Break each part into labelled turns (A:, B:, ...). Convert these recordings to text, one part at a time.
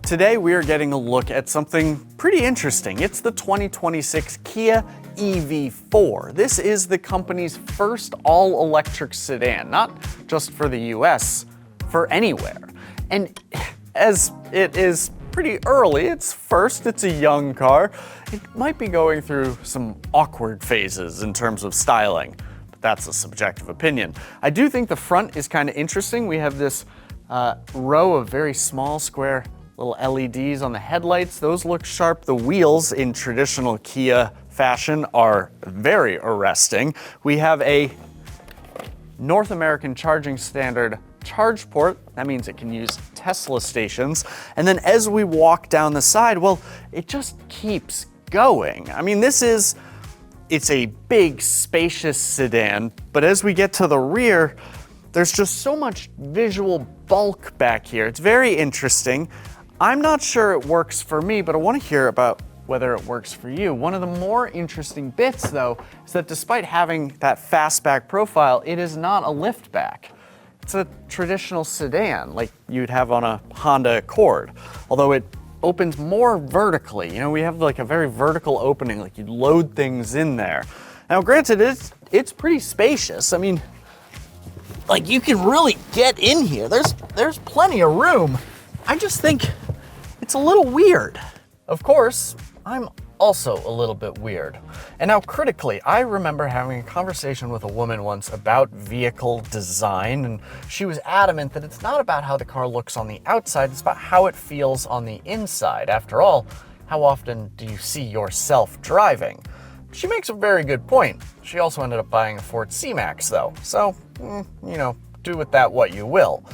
A: Today we are getting a look at something pretty interesting. It's the 2026 Kia EV4. This is the company's first all-electric sedan, not just for the US, for anywhere. And as it is pretty early, it's a young car, it might be going through some awkward phases in terms of styling, but that's a subjective opinion. I do think the front is kind of interesting. We have this row of very small square little LEDs on the headlights. Those look sharp. The wheels in traditional Kia fashion are very arresting. We have a North American charging standard charge port. That means it can use Tesla stations. And then as we walk down the side, well, it just keeps going. I mean, it's a big, spacious sedan, but as we get to the rear, there's just so much visual bulk back here. It's very interesting. I'm not sure it works for me, but I want to hear about whether it works for you. One of the more interesting bits, though, is that despite having that fastback profile, it is not a liftback. It's a traditional sedan like you'd have on a Honda Accord, although it opens more vertically. You know, we have like a very vertical opening, like you'd load things in there. Now, granted, it's pretty spacious. I mean, like you can really get in here. There's plenty of room. I just think it's a little weird. Of course, I'm also a little bit weird. And now critically, I remember having a conversation with a woman once about vehicle design, and she was adamant that it's not about how the car looks on the outside, it's about how it feels on the inside. After all, how often do you see yourself driving? She makes a very good point. She also ended up buying a Ford C-Max though, so, you know, do with that what you will.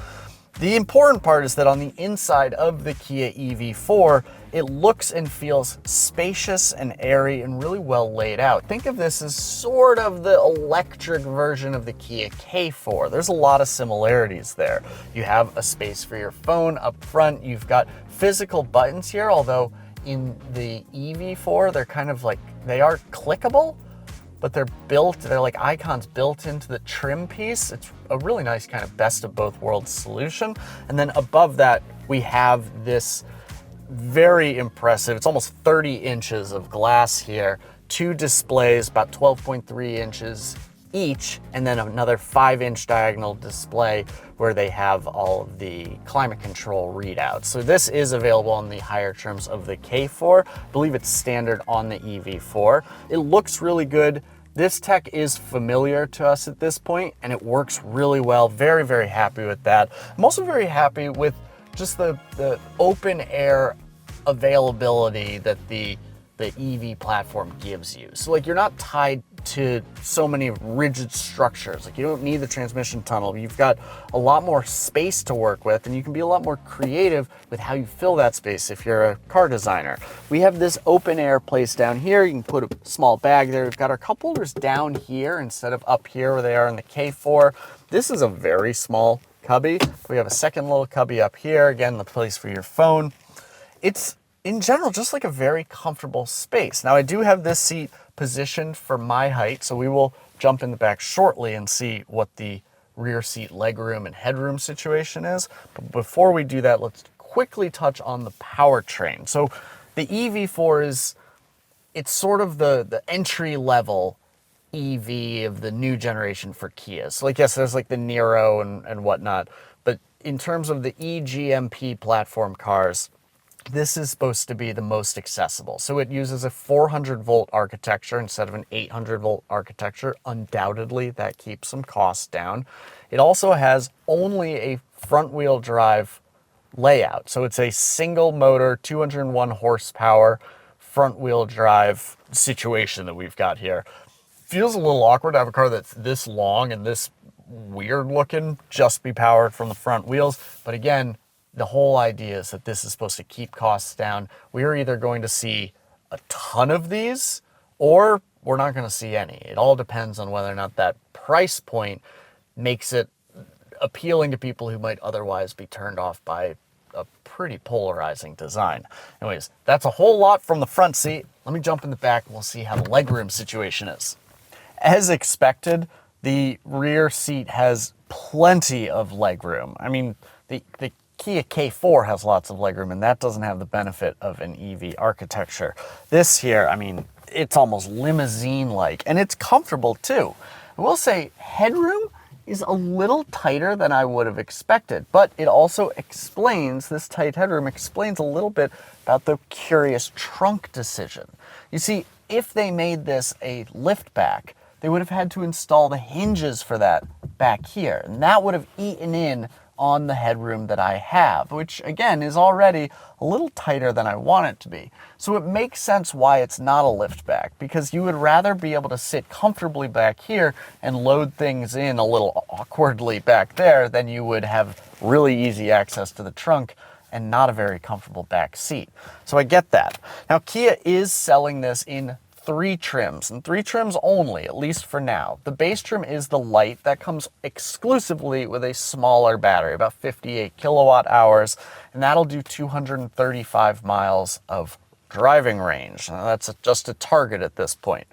A: The important part is that on the inside of the Kia EV4, it looks and feels spacious and airy and really well laid out. Think of this as sort of the electric version of the Kia K4. There's a lot of similarities there. You have a space for your phone up front. You've got physical buttons here, although in the EV4, they're kind of like, they are clickable, but they're like icons built into the trim piece. It's a really nice kind of best of both worlds solution. And then above that, we have this very impressive, it's almost 30 inches of glass here, two displays, about 12.3 inches each, and then another 5-inch diagonal display where they have all of the climate control readouts. So this is available on the higher trims of the K4. I believe it's standard on the EV4. It looks really good. This tech is familiar to us at this point, and it works really well. Very, very happy with that. I'm also very happy with just the open air availability that the EV platform gives you. So like you're not tied to so many rigid structures. Like you don't need the transmission tunnel. You've got a lot more space to work with, and you can be a lot more creative with how you fill that space if you're a car designer. We have this open air place down here. You can put a small bag there. We've got our cup holders down here instead of up here where they are in the K4. This is a very small cubby. We have a second little cubby up here. Again, the place for your phone. It's in general just like a very comfortable space. Now I do have this seat positioned for my height, so we will jump in the back shortly and see what the rear seat legroom and headroom situation is. But before we do that, let's quickly touch on the powertrain. So the EV4 it's sort of the entry level EV of the new generation for Kia. So like, yes, there's like the Niro and whatnot, but in terms of the eGMP platform cars, this is supposed to be the most accessible. So it uses a 400 volt architecture instead of an 800 volt architecture. Undoubtedly, that keeps some costs down. It also has only a front wheel drive layout. So it's a single motor, 201 horsepower front wheel drive situation that we've got here. Feels a little awkward to have a car that's this long and this weird looking just be powered from the front wheels. But again, the whole idea is that this is supposed to keep costs down. We're either going to see a ton of these or we're not going to see any. It all depends on whether or not that price point makes it appealing to people who might otherwise be turned off by a pretty polarizing design. Anyways, that's a whole lot from the front seat. Let me jump in the back and we'll see how the legroom situation is. As expected, the rear seat has plenty of legroom. I mean, the Kia K4 has lots of legroom, and that doesn't have the benefit of an EV architecture. This here, I mean, it's almost limousine-like, and it's comfortable too. I will say headroom is a little tighter than I would have expected, but it also explains, this tight headroom explains a little bit about the curious trunk decision. You see, if they made this a liftback, they would have had to install the hinges for that back here, and that would have eaten in on the headroom that I have, which again is already a little tighter than I want it to be. So it makes sense why it's not a liftback, because you would rather be able to sit comfortably back here and load things in a little awkwardly back there than you would have really easy access to the trunk and not a very comfortable back seat. So I get that. Now Kia is selling this in 3 trims, and 3 trims only, at least for now. The base trim is the light that comes exclusively with a smaller battery, about 58 kilowatt hours, and that'll do 235 miles of driving range. Now, that's just a target at this point.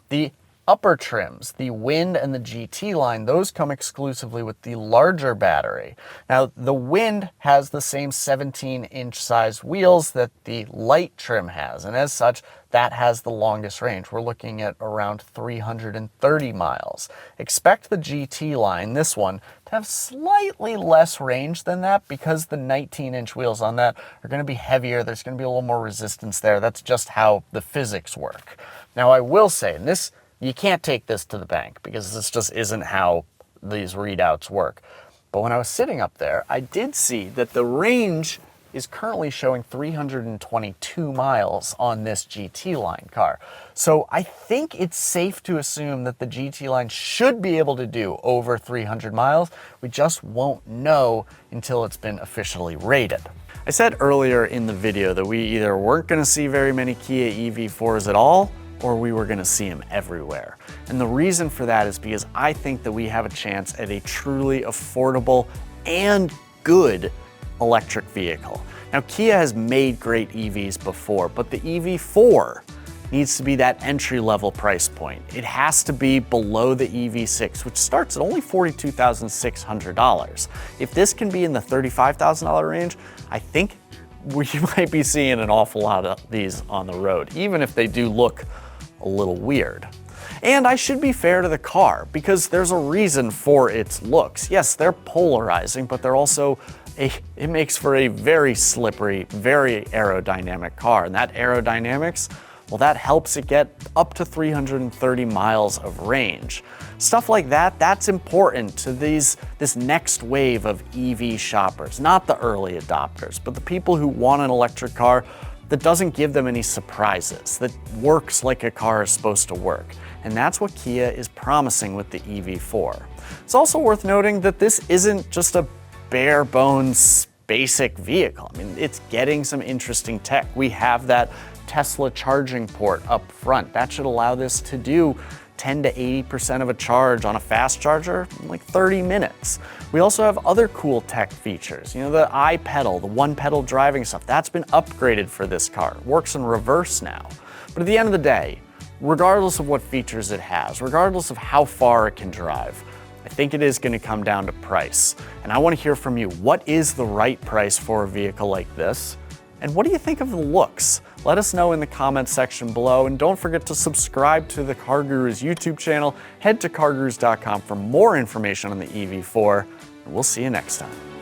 A: The upper trims, the Wind and the GT line, those come exclusively with the larger battery. Now, the Wind has the same 17-inch size wheels that the light trim has, and as such, that has the longest range. We're looking at around 330 miles. Expect the GT line, this one, to have slightly less range than that because the 19-inch wheels on that are going to be heavier. There's going to be a little more resistance there. That's just how the physics work. Now, I will say, and this, you can't take this to the bank because this just isn't how these readouts work. But when I was sitting up there, I did see that the range is currently showing 322 miles on this GT line car. So I think it's safe to assume that the GT line should be able to do over 300 miles. We just won't know until it's been officially rated. I said earlier in the video that we either weren't going to see very many Kia EV4s at all, or we were going to see them everywhere. And the reason for that is because I think that we have a chance at a truly affordable and good electric vehicle. Now, Kia has made great EVs before, but the EV4 needs to be that entry-level price point. It has to be below the EV6, which starts at only $42,600. If this can be in the $35,000 range, I think we might be seeing an awful lot of these on the road, even if they do look a little weird. And I should be fair to the car, because there's a reason for its looks. Yes, they're polarizing, but they're also it makes for a very slippery, very aerodynamic car. And that aerodynamics, well, that helps it get up to 330 miles of range. Stuff like that, that's important to this next wave of EV shoppers, not the early adopters, but the people who want an electric car that doesn't give them any surprises, that works like a car is supposed to work. And that's what Kia is promising with the EV4. It's also worth noting that this isn't just a bare bones basic vehicle. I mean, it's getting some interesting tech. We have that Tesla charging port up front. That should allow this to do 10 to 80% of a charge on a fast charger in like 30 minutes. We also have other cool tech features. You know, the iPedal, the one-pedal driving stuff, that's been upgraded for this car. It works in reverse now. But at the end of the day, regardless of what features it has, regardless of how far it can drive, I think it is going to come down to price. And I want to hear from you. What is the right price for a vehicle like this? And what do you think of the looks? Let us know in the comments section below, and don't forget to subscribe to the CarGurus YouTube channel. Head to cargurus.com for more information on the EV4, and we'll see you next time.